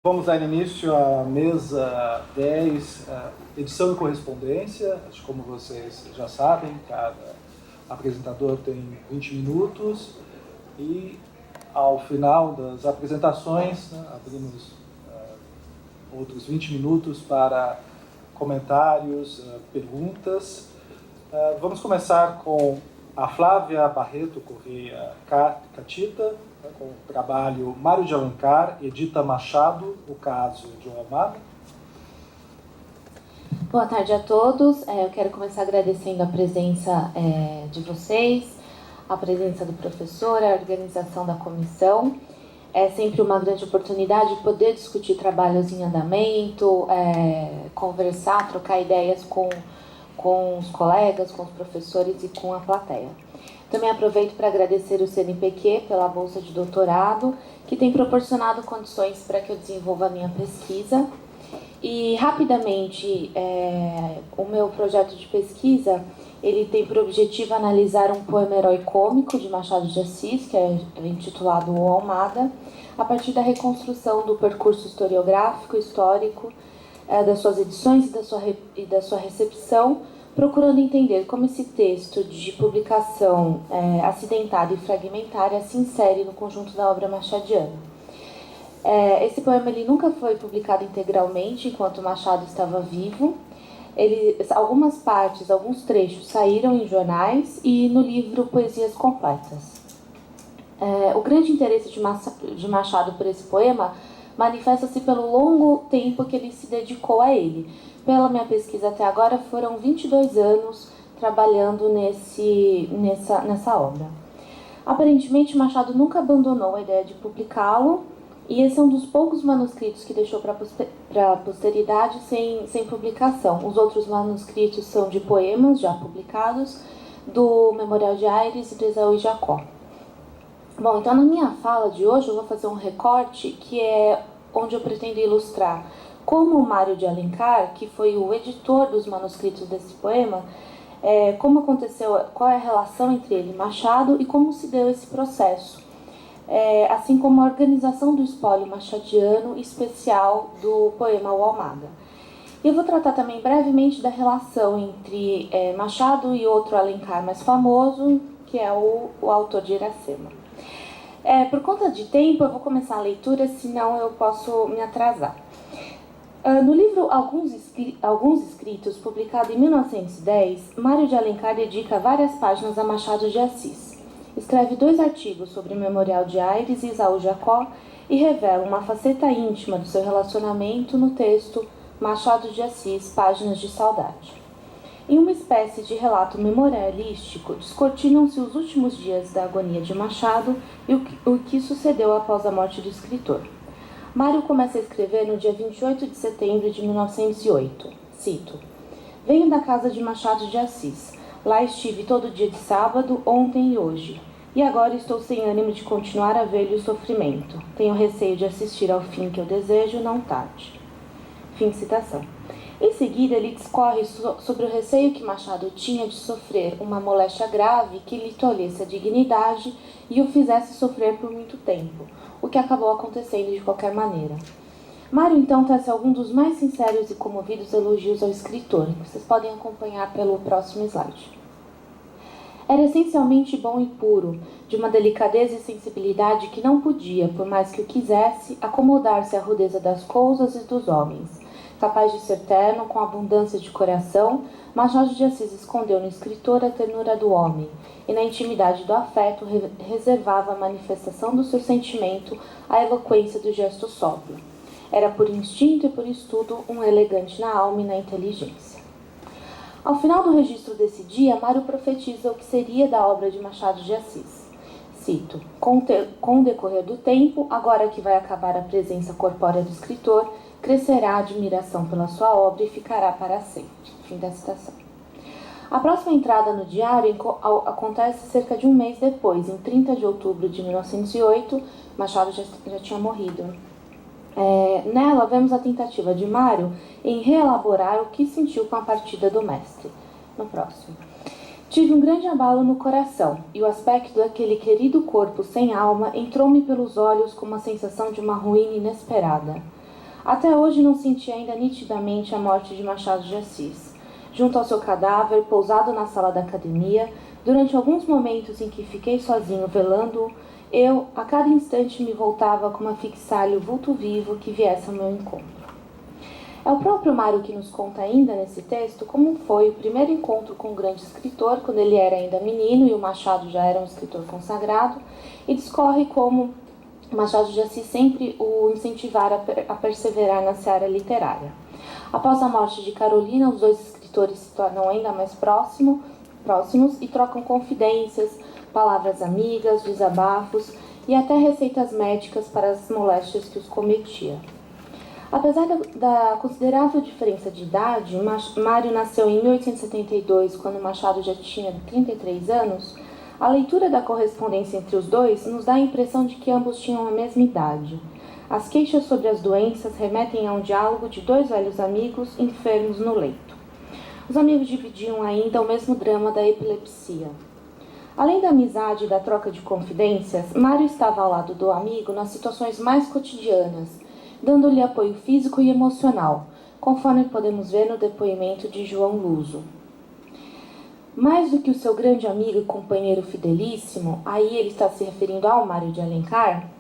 Vamos dar início à mesa 10, edição de correspondência. Acho que, como vocês já sabem, cada apresentador tem 20 minutos e, ao final das apresentações, abrimos outros 20 minutos para comentários, perguntas. Vamos começar com a Flávia Barreto Corrêa Catita, com o trabalho Mário de Alencar, Edita Machado, o caso de Almada. Boa tarde a todos. Eu quero começar agradecendo a presença de vocês, a presença do professor, a organização da comissão. É sempre uma grande oportunidade poder discutir trabalhos em andamento, conversar, trocar ideias com os colegas, com os professores e com a plateia. Também aproveito para agradecer o CNPq pela bolsa de doutorado, que tem proporcionado condições para que eu desenvolva a minha pesquisa. E, rapidamente, o meu projeto de pesquisa, ele tem por objetivo analisar um poema herói cômico de Machado de Assis, que é intitulado O Almada, a partir da reconstrução do percurso historiográfico, histórico, das suas edições e da sua recepção, procurando entender como esse texto de publicação acidentada e fragmentária se insere no conjunto da obra machadiana. Esse poema ele nunca foi publicado integralmente enquanto Machado estava vivo. Algumas partes, alguns trechos saíram em jornais e no livro Poesias Completas. O grande interesse de Machado por esse poema manifesta-se pelo longo tempo que ele se dedicou a ele. Pela minha pesquisa até agora, foram 22 anos trabalhando nessa obra. Aparentemente, Machado nunca abandonou a ideia de publicá-lo, e esse é um dos poucos manuscritos que deixou para a posteridade sem publicação. Os outros manuscritos são de poemas já publicados, do Memorial de Aires e do Esaú e Jacó. Bom, então na minha fala de hoje eu vou fazer um recorte que é onde eu pretendo ilustrar como o Mário de Alencar, que foi o editor dos manuscritos desse poema, como aconteceu, qual é a relação entre ele e Machado e como se deu esse processo. Assim como a organização do espólio machadiano especial do poema O Almada. Eu vou tratar também brevemente da relação entre Machado e outro Alencar mais famoso, que é o autor de Iracema. Por conta de tempo, eu vou começar a leitura, senão eu posso me atrasar. No livro Alguns Escritos, publicado em 1910, Mário de Alencar dedica várias páginas a Machado de Assis. Escreve 2 artigos sobre o Memorial de Aires e Esaú Jacó e revela uma faceta íntima do seu relacionamento no texto Machado de Assis, Páginas de Saudade. Em uma espécie de relato memorialístico, descortinam-se os últimos dias da agonia de Machado e o que sucedeu após a morte do escritor. Mário começa a escrever no dia 28 de setembro de 1908. Cito: "Venho da casa de Machado de Assis. Lá estive todo dia de sábado, ontem e hoje. E agora estou sem ânimo de continuar a ver-lhe o sofrimento. Tenho receio de assistir ao fim que eu desejo, não tarde." Fim de citação. Em seguida, ele discorre sobre o receio que Machado tinha de sofrer uma moléstia grave que lhe tolhesse a dignidade e o fizesse sofrer por muito tempo, o que acabou acontecendo de qualquer maneira. Mário, então, tece alguns dos mais sinceros e comovidos elogios ao escritor, que vocês podem acompanhar pelo próximo slide. Era essencialmente bom e puro, de uma delicadeza e sensibilidade que não podia, por mais que o quisesse, acomodar-se à rudeza das coisas e dos homens. Capaz de ser terno, com abundância de coração, Machado de Assis escondeu no escritor a ternura do homem, e na intimidade do afeto reservava a manifestação do seu sentimento à eloquência do gesto sóbrio. Era por instinto e por estudo um elegante na alma e na inteligência. Ao final do registro desse dia, Mário profetiza o que seria da obra de Machado de Assis. Cito: com o decorrer do tempo, agora que vai acabar a presença corpórea do escritor, crescerá a admiração pela sua obra e ficará para sempre. Fim da citação. A próxima entrada no diário acontece cerca de um mês depois, em 30 de outubro de 1908, Machado já tinha morrido. Nela, vemos a tentativa de Mário em reelaborar o que sentiu com a partida do mestre. No próximo. Tive um grande abalo no coração, e o aspecto daquele querido corpo sem alma entrou-me pelos olhos com uma sensação de uma ruína inesperada. Até hoje não senti ainda nitidamente a morte de Machado de Assis. Junto ao seu cadáver, pousado na sala da academia, durante alguns momentos em que fiquei sozinho velando-o, eu, a cada instante, me voltava como a fixar-lhe o vulto vivo que viesse ao meu encontro. É o próprio Mário que nos conta ainda nesse texto como foi o primeiro encontro com o grande escritor, quando ele era ainda menino e o Machado já era um escritor consagrado, e discorre como Machado de Assis sempre o incentivara a perseverar na seara literária. Após a morte de Carolina, os dois escritores se tornam ainda mais próximos e trocam confidências, palavras amigas, desabafos e até receitas médicas para as moléstias que os cometia. Apesar da considerável diferença de idade, Mário nasceu em 1872, quando Machado já tinha 33 anos. A leitura da correspondência entre os dois nos dá a impressão de que ambos tinham a mesma idade. As queixas sobre as doenças remetem a um diálogo de dois velhos amigos enfermos no leito. Os amigos dividiam ainda o mesmo drama da epilepsia. Além da amizade e da troca de confidências, Mário estava ao lado do amigo nas situações mais cotidianas, dando-lhe apoio físico e emocional, conforme podemos ver no depoimento de João Luso. Mais do que o seu grande amigo e companheiro fidelíssimo, aí ele está se referindo ao Mário de Alencar,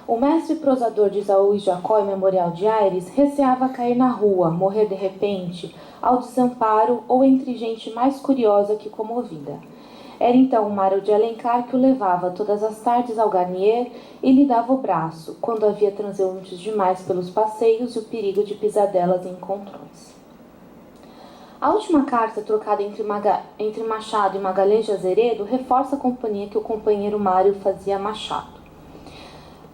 o mestre prosador de Isaú e Jacó e Memorial de Aires receava cair na rua, morrer de repente, ao desamparo ou entre gente mais curiosa que comovida. Era então o Mário de Alencar que o levava todas as tardes ao Garnier e lhe dava o braço, quando havia transeuntes demais pelos passeios e o perigo de pisadelas e encontrões. A última carta trocada entre Machado e Magalhães de Azeredo reforça a companhia que o companheiro Mário fazia a Machado.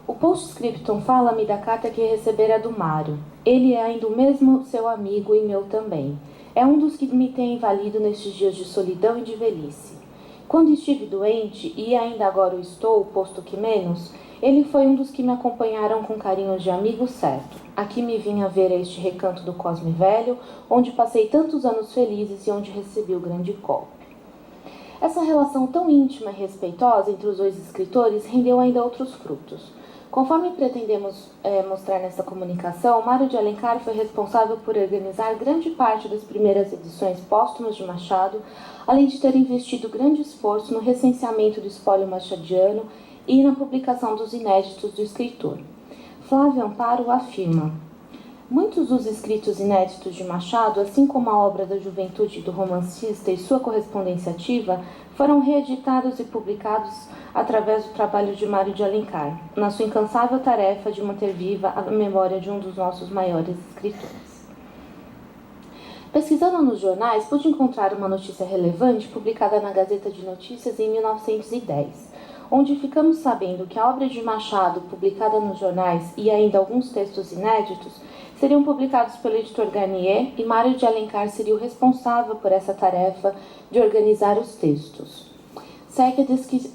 O postscriptum fala-me da carta que recebera do Mário. Ele é ainda o mesmo seu amigo e meu também. É um dos que me tem valido nestes dias de solidão e de velhice. Quando estive doente, e ainda agora o estou, posto que menos, ele foi um dos que me acompanharam com carinho de amigo certo. Aqui me vinha ver a este recanto do Cosme Velho, onde passei tantos anos felizes e onde recebi o grande golpe. Essa relação tão íntima e respeitosa entre os dois escritores rendeu ainda outros frutos. Conforme pretendemos mostrar nessa comunicação, Mário de Alencar foi responsável por organizar grande parte das primeiras edições póstumas de Machado, além de ter investido grande esforço no recenseamento do espólio machadiano e na publicação dos inéditos do escritor. Flávio Amparo afirma: muitos dos escritos inéditos de Machado, assim como a obra da juventude do romancista e sua correspondência ativa, foram reeditados e publicados através do trabalho de Mário de Alencar, na sua incansável tarefa de manter viva a memória de um dos nossos maiores escritores. Pesquisando nos jornais, pude encontrar uma notícia relevante publicada na Gazeta de Notícias em 1910, onde ficamos sabendo que a obra de Machado, publicada nos jornais, e ainda alguns textos inéditos, seriam publicados pelo editor Garnier, e Mário de Alencar seria o responsável por essa tarefa de organizar os textos. Segue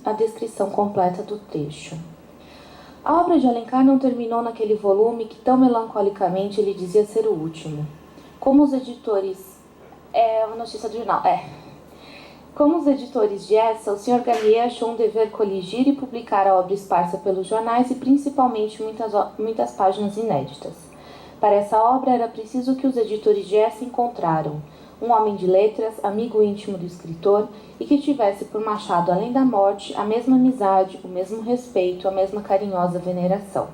a descrição completa do trecho. A obra de Alencar não terminou naquele volume que tão melancolicamente ele dizia ser o último. Como os editores... É uma notícia do jornal, Como os editores de essa, o Sr. Garnier achou um dever coligir e publicar a obra esparsa pelos jornais e principalmente muitas páginas inéditas. Para essa obra era preciso que os editores de essa encontraram um homem de letras, amigo íntimo do escritor e que tivesse por Machado, além da morte, a mesma amizade, o mesmo respeito, a mesma carinhosa veneração.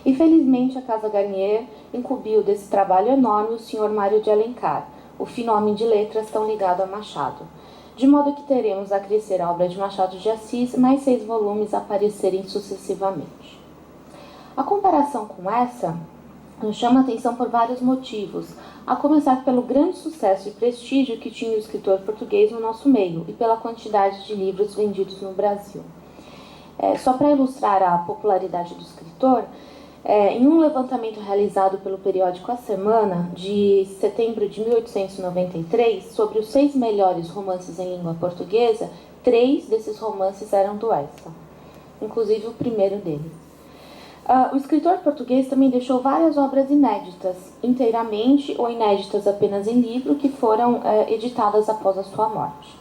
E felizmente a Casa Garnier incumbiu desse trabalho enorme o Sr. Mário de Alencar, o fino homem de letras tão ligado a Machado, de modo que teremos a crescer a obra de Machado de Assis, mais 6 volumes aparecerem sucessivamente. A comparação com essa nos chama a atenção por vários motivos, a começar pelo grande sucesso e prestígio que tinha o escritor português no nosso meio e pela quantidade de livros vendidos no Brasil. Só para ilustrar a popularidade do escritor, em um levantamento realizado pelo periódico A Semana, de setembro de 1893, sobre os 6 melhores romances em língua portuguesa, 3 desses romances eram do Essa, inclusive o primeiro deles. O escritor português também deixou várias obras inéditas, inteiramente ou inéditas apenas em livro, que foram editadas após a sua morte.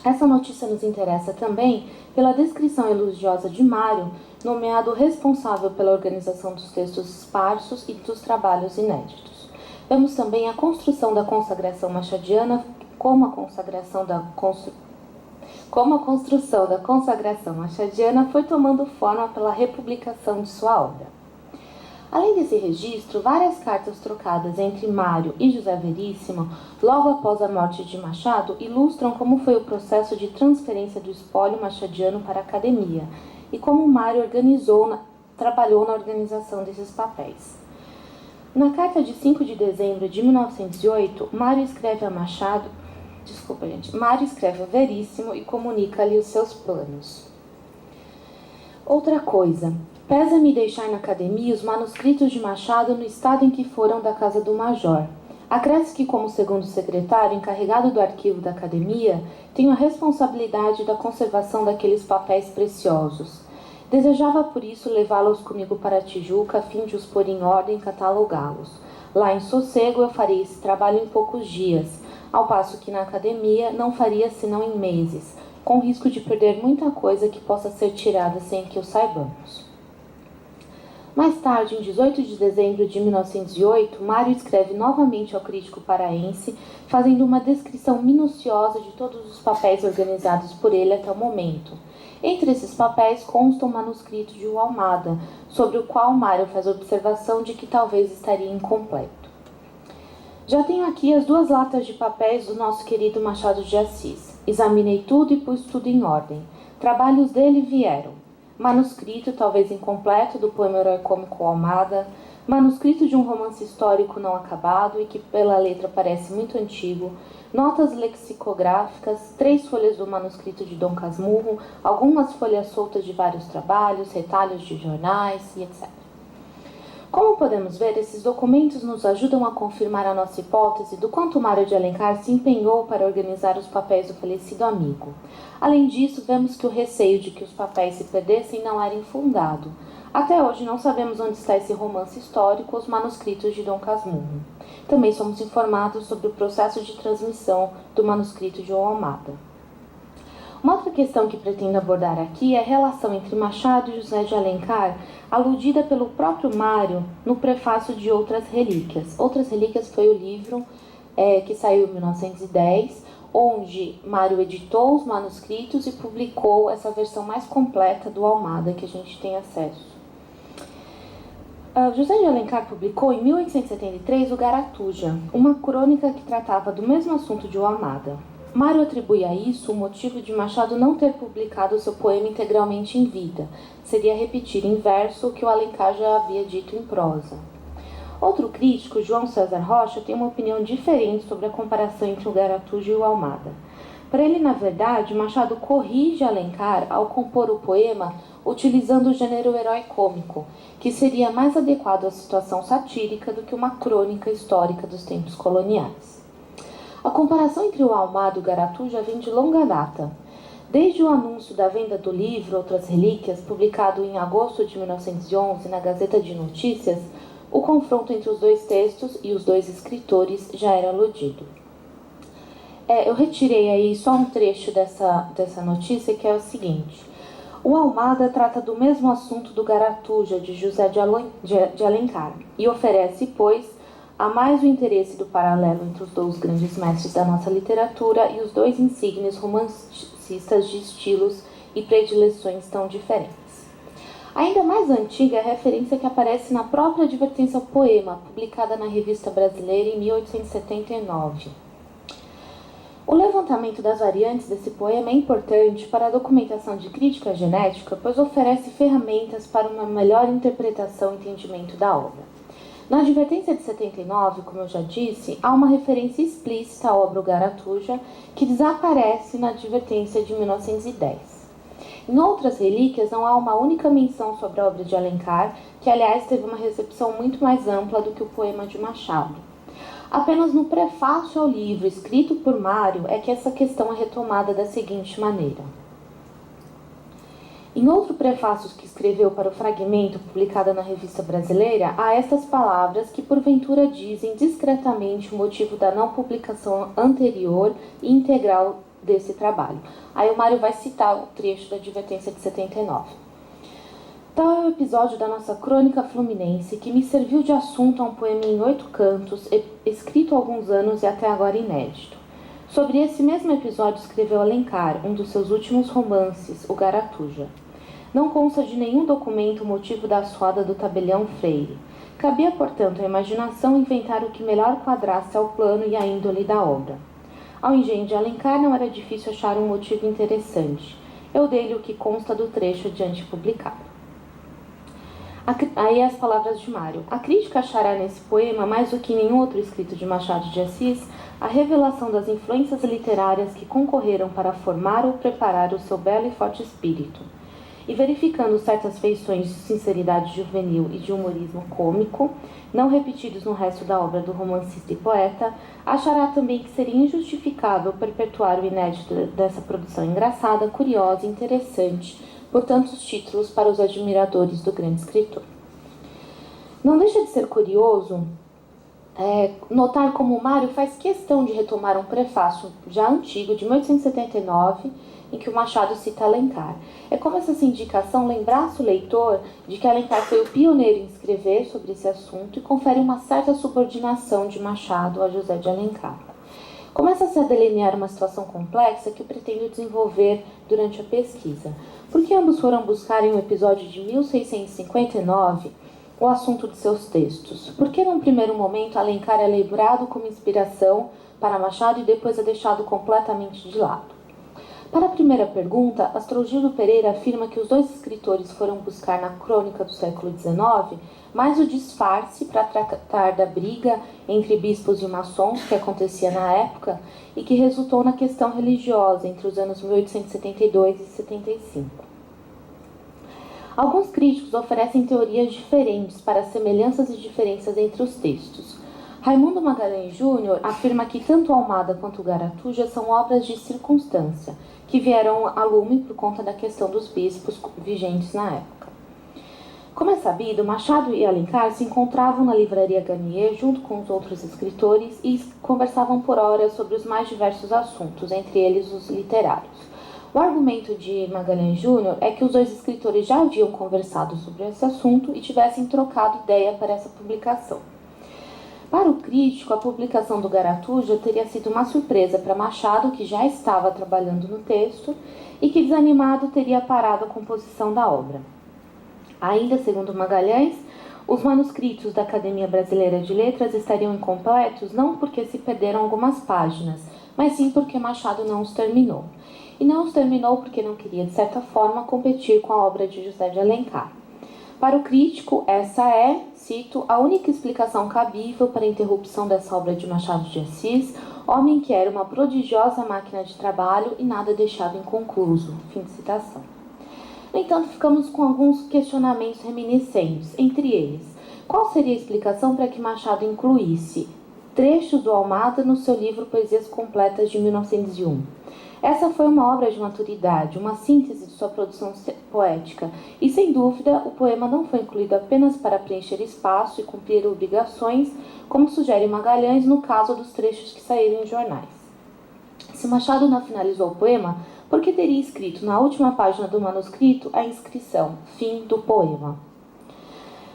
Essa notícia nos interessa também pela descrição elogiosa de Mário, nomeado responsável pela organização dos textos esparsos e dos trabalhos inéditos. Vemos também a construção da consagração machadiana como a construção da consagração machadiana foi tomando forma pela republicação de sua obra. Além desse registro, várias cartas trocadas entre Mário e José Veríssimo, logo após a morte de Machado, ilustram como foi o processo de transferência do espólio machadiano para a academia e como Mário trabalhou na organização desses papéis. Na carta de 5 de dezembro de 1908, Mário escreve a Veríssimo e comunica-lhe os seus planos. Outra coisa, pesa-me deixar na academia os manuscritos de Machado no estado em que foram da casa do Major. Acresce que, como segundo secretário encarregado do arquivo da academia, tenho a responsabilidade da conservação daqueles papéis preciosos. Desejava, por isso, levá-los comigo para a Tijuca, a fim de os pôr em ordem e catalogá-los. Lá em sossego eu farei esse trabalho em poucos dias, ao passo que na academia não faria senão em meses, com risco de perder muita coisa que possa ser tirada sem que o saibamos. Mais tarde, em 18 de dezembro de 1908, Mário escreve novamente ao crítico paraense, fazendo uma descrição minuciosa de todos os papéis organizados por ele até o momento. Entre esses papéis consta um manuscrito de O Almada, sobre o qual Mário faz observação de que talvez estaria incompleto. Já tenho aqui as 2 latas de papéis do nosso querido Machado de Assis. Examinei tudo e pus tudo em ordem. Trabalhos dele vieram. Manuscrito, talvez incompleto, do poema Herói Cômico Almada, manuscrito de um romance histórico não acabado e que pela letra parece muito antigo, notas lexicográficas, 3 folhas do manuscrito de Dom Casmurro, algumas folhas soltas de vários trabalhos, retalhos de jornais e etc. Como podemos ver, esses documentos nos ajudam a confirmar a nossa hipótese do quanto Mário de Alencar se empenhou para organizar os papéis do falecido amigo. Além disso, vemos que o receio de que os papéis se perdessem não era infundado. Até hoje não sabemos onde está esse romance histórico, os manuscritos de Dom Casmurro. Também somos informados sobre o processo de transmissão do manuscrito de O Almada. Uma outra questão que pretendo abordar aqui é a relação entre Machado e José de Alencar, aludida pelo próprio Mário no prefácio de Outras Relíquias. Outras Relíquias foi o livro que saiu em 1910, onde Mário editou os manuscritos e publicou essa versão mais completa do Almada que a gente tem acesso. José de Alencar publicou em 1873 o Garatuja, uma crônica que tratava do mesmo assunto de O Almada. Mário atribui a isso o motivo de Machado não ter publicado seu poema integralmente em vida. Seria repetir em verso o que o Alencar já havia dito em prosa. Outro crítico, João César Rocha, tem uma opinião diferente sobre a comparação entre o Garatuja e o Almada. Para ele, na verdade, Machado corrige Alencar ao compor o poema utilizando o gênero herói cômico, que seria mais adequado à situação satírica do que uma crônica histórica dos tempos coloniais. A comparação entre o Almada e o Garatuja vem de longa data. Desde o anúncio da venda do livro Outras Relíquias, publicado em agosto de 1911 na Gazeta de Notícias, o confronto entre os 2 textos e os 2 escritores já era aludido. Eu retirei aí só um trecho dessa notícia, que é o seguinte: o Almada trata do mesmo assunto do Garatuja, de José de Alencar, e oferece, pois, a mais o interesse do paralelo entre os 2 grandes mestres da nossa literatura e os 2 insígnios romancistas de estilos e predileções tão diferentes. Ainda mais antiga é a referência que aparece na própria advertência ao poema, publicada na Revista Brasileira em 1879. O levantamento das variantes desse poema é importante para a documentação de crítica genética, pois oferece ferramentas para uma melhor interpretação e entendimento da obra. Na advertência de 79, como eu já disse, há uma referência explícita à obra O Garatuja, que desaparece na advertência de 1910. Em Outras Relíquias não há uma única menção sobre a obra de Alencar, que aliás teve uma recepção muito mais ampla do que o poema de Machado. Apenas no prefácio ao livro, escrito por Mário, é que essa questão é retomada da seguinte maneira. Em outro prefácio que escreveu para o Fragmento, publicado na Revista Brasileira, há estas palavras que porventura dizem discretamente o motivo da não publicação anterior e integral desse trabalho. Aí o Mário vai citar o trecho da advertência de 79. Tal é o episódio da nossa crônica fluminense que me serviu de assunto a um poema em 8 cantos, escrito há alguns anos e até agora inédito. Sobre esse mesmo episódio escreveu Alencar, um dos seus últimos romances, O Garatuja. Não consta de nenhum documento o motivo da assoada do tabelião Freire. Cabia, portanto, à imaginação inventar o que melhor quadrasse ao plano e à índole da obra. Ao engenho de Alencar não era difícil achar um motivo interessante. Eu dei-lhe o que consta do trecho adiante publicado. Aí as palavras de Mário. A crítica achará nesse poema, mais do que em nenhum outro escrito de Machado de Assis, a revelação das influências literárias que concorreram para formar ou preparar o seu belo e forte espírito. E verificando certas feições de sinceridade juvenil e de humorismo cômico, não repetidos no resto da obra do romancista e poeta, achará também que seria injustificável perpetuar o inédito dessa produção engraçada, curiosa e interessante, por tantos títulos para os admiradores do grande escritor. Não deixa de ser curioso notar como Mário faz questão de retomar um prefácio já antigo, de 1879, em que o Machado cita Alencar. É como se essa indicação lembrasse o leitor de que Alencar foi o pioneiro em escrever sobre esse assunto e confere uma certa subordinação de Machado a José de Alencar. Começa-se a delinear uma situação complexa que eu pretendo desenvolver durante a pesquisa. Porque ambos foram buscar em um episódio de 1659 o assunto de seus textos? Por que, num primeiro momento, Alencar é lembrado como inspiração para Machado e depois é deixado completamente de lado? Para a primeira pergunta, Astrogildo Pereira afirma que os dois escritores foram buscar na crônica do século XIX mais o disfarce para tratar da briga entre bispos e maçons que acontecia na época e que resultou na questão religiosa entre os anos 1872 e 75. Alguns críticos oferecem teorias diferentes para as semelhanças e diferenças entre os textos. Raimundo Magalhães Júnior afirma que tanto Almada quanto Garatuja são obras de circunstância, que vieram a lume por conta da questão dos bispos vigentes na época. Como é sabido, Machado e Alencar se encontravam na livraria Garnier junto com os outros escritores e conversavam por horas sobre os mais diversos assuntos, entre eles os literários. O argumento de Magalhães Júnior é que os dois escritores já haviam conversado sobre esse assunto e tivessem trocado ideia para essa publicação. Para o crítico, a publicação do Garatuja teria sido uma surpresa para Machado, que já estava trabalhando no texto, e que, desanimado, teria parado a composição da obra. Ainda segundo Magalhães, os manuscritos da Academia Brasileira de Letras estariam incompletos não porque se perderam algumas páginas, mas sim porque Machado não os terminou. E não os terminou porque não queria, de certa forma, competir com a obra de José de Alencar. Para o crítico, essa é, cito, a única explicação cabível para a interrupção dessa obra de Machado de Assis, homem que era uma prodigiosa máquina de trabalho e nada deixava inconcluso. Fim de citação. No entanto, ficamos com alguns questionamentos reminiscentes, entre eles, qual seria a explicação para que Machado incluísse trechos do Almada no seu livro Poesias Completas de 1901? Essa foi uma obra de maturidade, uma síntese de sua produção poética, e sem dúvida o poema não foi incluído apenas para preencher espaço e cumprir obrigações, como sugere Magalhães no caso dos trechos que saíram em jornais. Se Machado não finalizou o poema, por que teria escrito na última página do manuscrito a inscrição "Fim do poema"?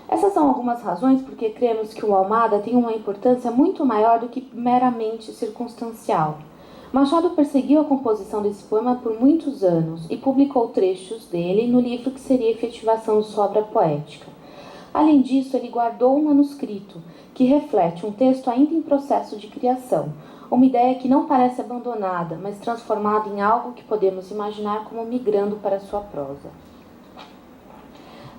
Essas são algumas razões porque cremos que o Almada tem uma importância muito maior do que meramente circunstancial. Machado perseguiu a composição desse poema por muitos anos e publicou trechos dele no livro que seria a efetivação de sua obra poética. Além disso, ele guardou um manuscrito que reflete um texto ainda em processo de criação, uma ideia que não parece abandonada, mas transformada em algo que podemos imaginar como migrando para sua prosa.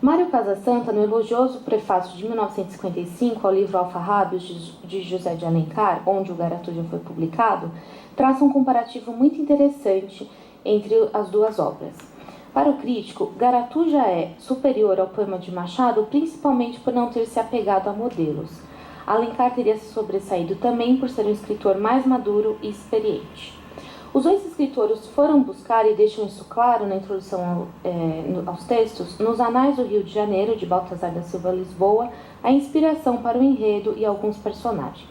Mário Casasanta, no elogioso prefácio de 1955 ao livro Alfarrábios de José de Alencar, onde o Garatuja foi publicado, traça um comparativo muito interessante entre as duas obras. Para o crítico, Garatuja é superior ao poema de Machado principalmente por não ter se apegado a modelos. Alencar teria se sobressaído também por ser um escritor mais maduro e experiente. Os dois escritores foram buscar, e deixam isso claro na introdução aos textos, nos Anais do Rio de Janeiro, de Baltazar da Silva Lisboa, a inspiração para o enredo e alguns personagens.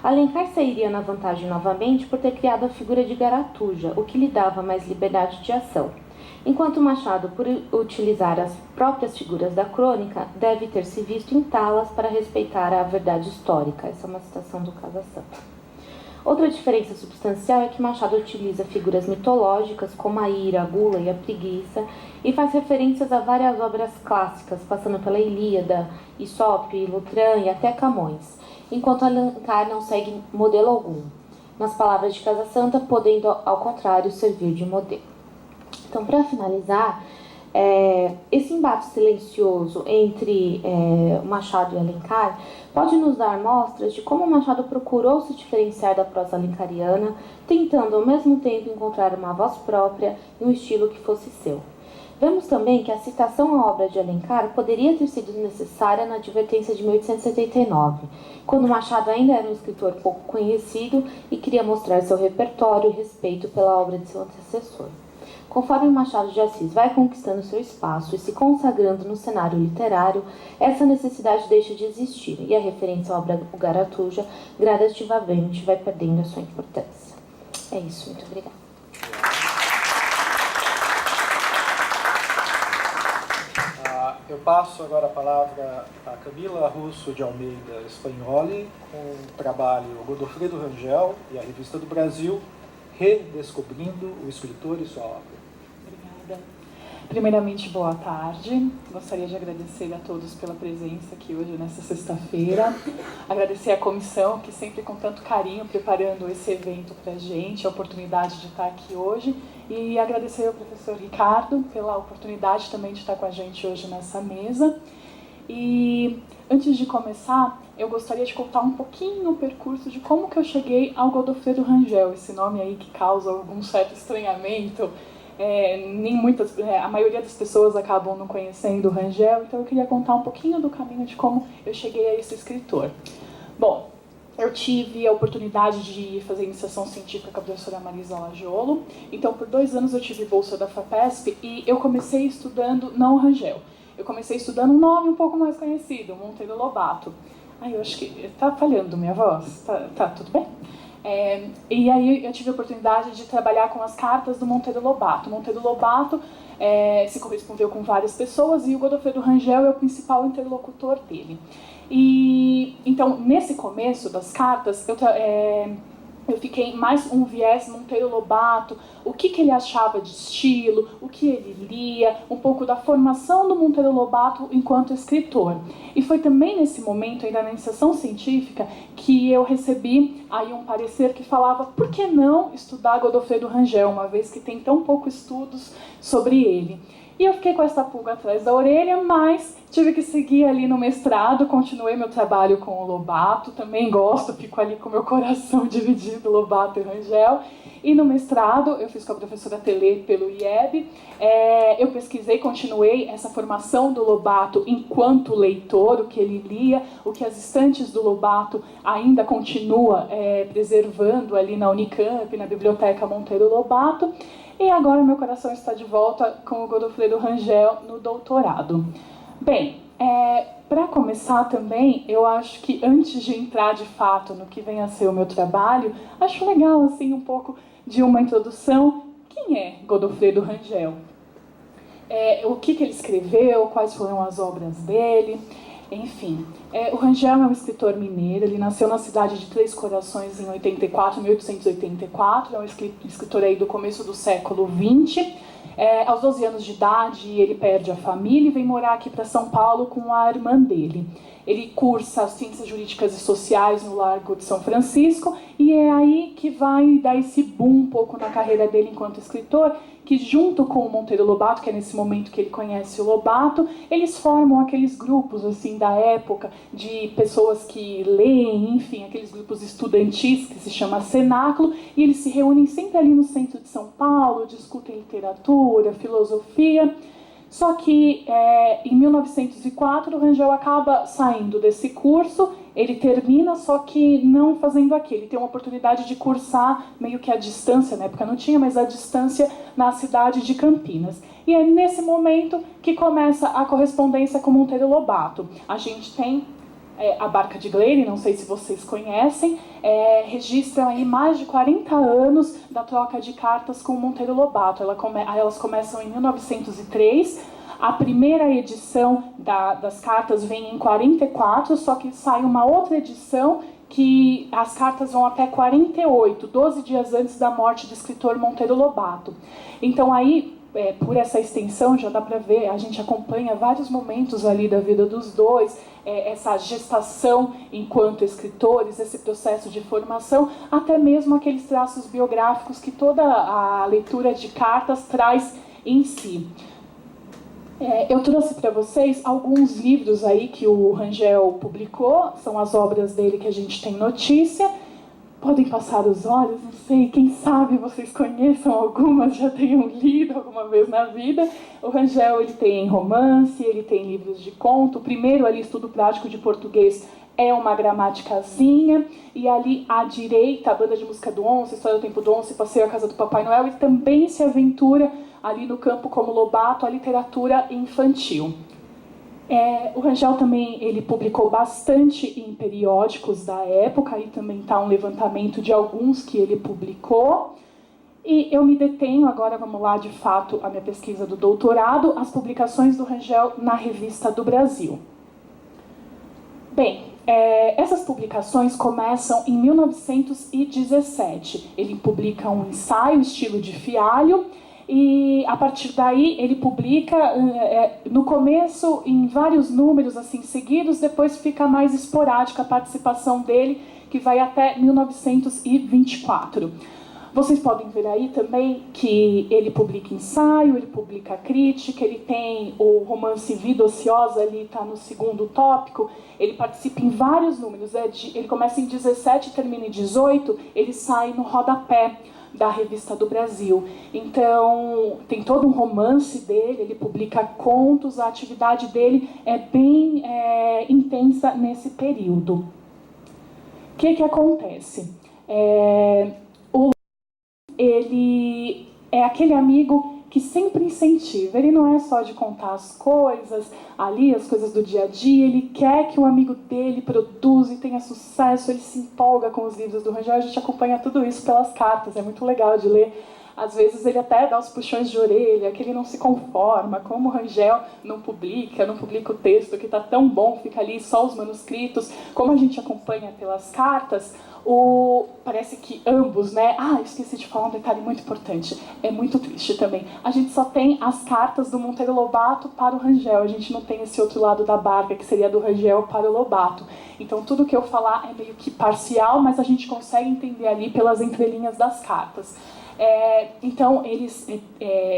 Alencar sairia na vantagem novamente por ter criado a figura de Garatuja, o que lhe dava mais liberdade de ação. Enquanto Machado, por utilizar as próprias figuras da crônica, deve ter se visto em talas para respeitar a verdade histórica. Essa é uma citação do Casa Santa. Outra diferença substancial é que Machado utiliza figuras mitológicas como a ira, a gula e a preguiça e faz referências a várias obras clássicas, passando pela Ilíada, Isope, Lutran e até Camões, enquanto Alencar não segue modelo algum. Nas palavras de Casa Santa, podendo, ao contrário, servir de modelo. Então, para finalizar, esse embate silencioso entre Machado e Alencar pode nos dar mostras de como Machado procurou se diferenciar da prosa alencariana, tentando ao mesmo tempo encontrar uma voz própria e um estilo que fosse seu. Vemos também que a citação à obra de Alencar poderia ter sido necessária na Advertência de 1879, quando Machado ainda era um escritor pouco conhecido e queria mostrar seu repertório e respeito pela obra de seu antecessor. Conforme Machado de Assis vai conquistando seu espaço e se consagrando no cenário literário, essa necessidade deixa de existir e a referência à obra do Garatuja gradativamente vai perdendo a sua importância. É isso, muito obrigada. Eu passo agora a palavra a Camila Russo de Almeida Spagnoli, com o trabalho Godofredo Rangel e a Revista do Brasil, Redescobrindo o Escritor e Sua Obra. Obrigada. Primeiramente, boa tarde. Gostaria de agradecer a todos pela presença aqui hoje, nesta sexta-feira. Agradecer à comissão, que sempre com tanto carinho preparando esse evento para a gente, a oportunidade de estar aqui hoje. E agradecer ao professor Ricardo pela oportunidade também de estar com a gente hoje nessa mesa. E antes de começar, eu gostaria de contar um pouquinho o percurso de como que eu cheguei ao Godofredo Rangel, esse nome aí que causa algum certo estranhamento. A maioria das pessoas acabam não conhecendo o Rangel, então eu queria contar um pouquinho do caminho de como eu cheguei a esse escritor. Bom, eu tive a oportunidade de fazer iniciação científica com a professora Marisa Lajolo, então por 2 anos eu tive bolsa da FAPESP e eu comecei estudando não o Rangel. Eu comecei estudando um nome um pouco mais conhecido, Monteiro Lobato. Eu acho que tá falhando minha voz, tá tudo bem? E aí eu tive a oportunidade de trabalhar com as cartas do Monteiro Lobato. Monteiro Lobato se correspondeu com várias pessoas e o Godofredo Rangel é o principal interlocutor dele. E então, nesse começo das cartas, eu fiquei mais um viés Monteiro Lobato, o que ele achava de estilo, o que ele lia, um pouco da formação do Monteiro Lobato enquanto escritor. E foi também nesse momento, ainda na iniciação científica, que eu recebi aí um parecer que falava por que não estudar Godofredo Rangel, uma vez que tem tão poucos estudos sobre ele. E eu fiquei com essa pulga atrás da orelha, mas tive que seguir ali no mestrado, continuei meu trabalho com o Lobato, também gosto, fico ali com meu coração dividido, Lobato e Rangel. E no mestrado, eu fiz com a professora Telê pelo IEB, eu pesquisei, continuei essa formação do Lobato enquanto leitor, o que ele lia, o que as estantes do Lobato ainda continua preservando ali na Unicamp, na Biblioteca Monteiro Lobato. E agora meu coração está de volta com o Godofredo Rangel no doutorado. Bem, para começar também, eu acho que antes de entrar de fato no que vem a ser o meu trabalho, acho legal assim um pouco de uma introdução. Quem é Godofredo Rangel? O que ele escreveu, quais foram as obras dele, enfim. O Rangel é um escritor mineiro, ele nasceu na cidade de Três Corações em 1884, é um escritor aí do começo do século XX. Aos 12 anos de idade, ele perde a família e vem morar aqui para São Paulo com a irmã dele. Ele cursa Ciências Jurídicas e Sociais no Largo de São Francisco e é aí que vai dar esse boom um pouco na carreira dele enquanto escritor, que junto com o Monteiro Lobato, que é nesse momento que ele conhece o Lobato, eles formam aqueles grupos assim da época de pessoas que leem, enfim, aqueles grupos estudantis que se chama Cenáculo, e eles se reúnem sempre ali no centro de São Paulo, discutem literatura, filosofia. Só que em 1904 o Rangel acaba saindo desse curso, ele termina, só que não fazendo aquilo. Ele tem uma oportunidade de cursar meio que à distância, na época não tinha, mas à distância na cidade de Campinas. E é nesse momento que começa a correspondência com Monteiro Lobato. A gente tem A Barca de Gleire, não sei se vocês conhecem, registram aí mais de 40 anos da troca de cartas com o Monteiro Lobato. Elas começam em 1903, a primeira edição das cartas vem em 44, só que sai uma outra edição que as cartas vão até 48, 12 dias antes da morte do escritor Monteiro Lobato. Então aí, por essa extensão, já dá para ver, a gente acompanha vários momentos ali da vida dos dois, essa gestação enquanto escritores, esse processo de formação, até mesmo aqueles traços biográficos que toda a leitura de cartas traz em si. Eu trouxe para vocês alguns livros aí que o Rangel publicou, são as obras dele que a gente tem notícia. Podem passar os olhos, não sei, quem sabe vocês conheçam algumas, já tenham lido alguma vez na vida. O Rangel, ele tem romance, ele tem livros de conto. O primeiro ali, Estudo Prático de Português, é uma gramaticazinha. E ali à direita, a Banda de Música do Onça, História do Tempo do Onça, Passeio à Casa do Papai Noel. E também se aventura ali no campo como Lobato, a literatura infantil. O Rangel também ele publicou bastante em periódicos da época, aí também está um levantamento de alguns que ele publicou. E eu me detenho, agora vamos lá de fato, a minha pesquisa do doutorado, as publicações do Rangel na Revista do Brasil. Bem, essas publicações começam em 1917. Ele publica um ensaio, Estilo de Fialho, e a partir daí ele publica no começo em vários números assim seguidos, depois fica mais esporádica a participação dele, que vai até 1924. Vocês podem ver aí também que ele publica ensaio, ele publica crítica, ele tem o romance Vida Ociosa, ali está no segundo tópico, ele participa em vários números, ele começa em 17 e termina em 18, ele sai no rodapé da Revista do Brasil. Então, tem todo um romance dele, ele publica contos, a atividade dele é bem intensa nesse período. O que acontece? Ele é aquele amigo que sempre incentiva, ele não é só de contar as coisas ali, as coisas do dia a dia, ele quer que o amigo dele produza e tenha sucesso, ele se empolga com os livros do Rangel, a gente acompanha tudo isso pelas cartas, é muito legal de ler. Às vezes ele até dá os puxões de orelha, que ele não se conforma, como o Rangel não publica o texto que está tão bom, fica ali só os manuscritos, como a gente acompanha pelas cartas, parece que ambos, né? Esqueci de falar um detalhe muito importante, é muito triste também. A gente só tem as cartas do Monteiro Lobato para o Rangel, a gente não tem esse outro lado da barca, que seria do Rangel para o Lobato. Então tudo que eu falar é meio que parcial, mas a gente consegue entender ali pelas entrelinhas das cartas. Então eles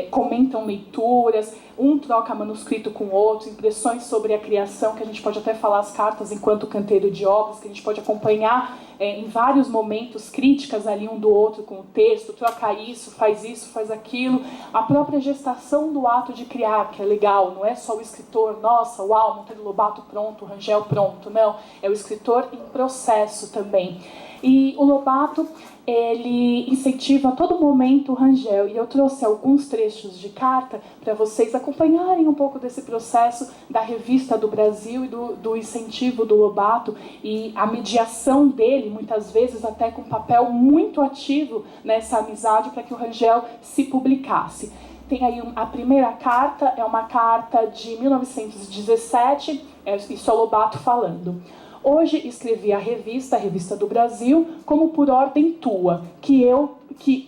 comentam leituras, um troca manuscrito com o outro, impressões sobre a criação, que a gente pode até falar as cartas enquanto canteiro de obras, que a gente pode acompanhar em vários momentos, críticas ali um do outro com o texto, troca isso, faz aquilo, a própria gestação do ato de criar, que é legal, não é só o escritor, nossa, uau, Monteiro Lobato pronto, Rangel pronto, não, é o escritor em processo também. E o Lobato, ele incentiva a todo momento o Rangel, e eu trouxe alguns trechos de carta para vocês acompanharem um pouco desse processo da Revista do Brasil e do incentivo do Lobato e a mediação dele, muitas vezes até com um papel muito ativo nessa amizade para que o Rangel se publicasse. Tem aí a primeira carta, é uma carta de 1917, isso é o Lobato falando. Hoje escrevi a Revista do Brasil, como por ordem tua, que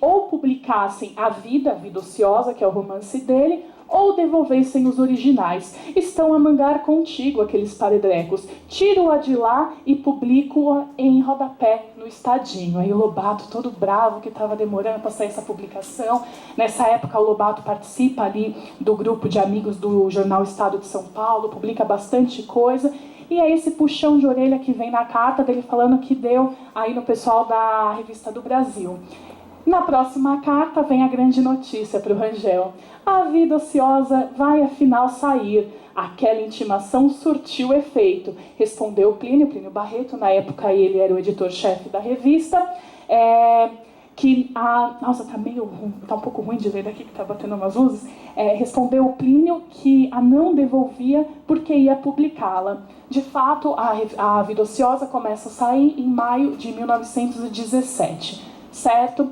ou publicassem a Vida Ociosa, que é o romance dele, ou devolvessem os originais. Estão a mangar contigo aqueles paredrecos. Tiro-a de lá e publico-a em rodapé no Estadinho. Aí o Lobato, todo bravo, que estava demorando para sair essa publicação. Nessa época o Lobato participa ali do grupo de amigos do jornal Estado de São Paulo, publica bastante coisa. E é esse puxão de orelha que vem na carta dele falando que deu aí no pessoal da Revista do Brasil. Na próxima carta vem a grande notícia para o Rangel. A Vida Ociosa vai afinal sair. Aquela intimação surtiu efeito. Respondeu Plínio Barreto, na época ele era o editor-chefe da revista. que nossa, tá um pouco ruim de ler daqui que tá batendo umas luzes, respondeu o Plínio que a não devolvia porque ia publicá-la. De fato, a Vida Ociosa começa a sair em maio de 1917, certo?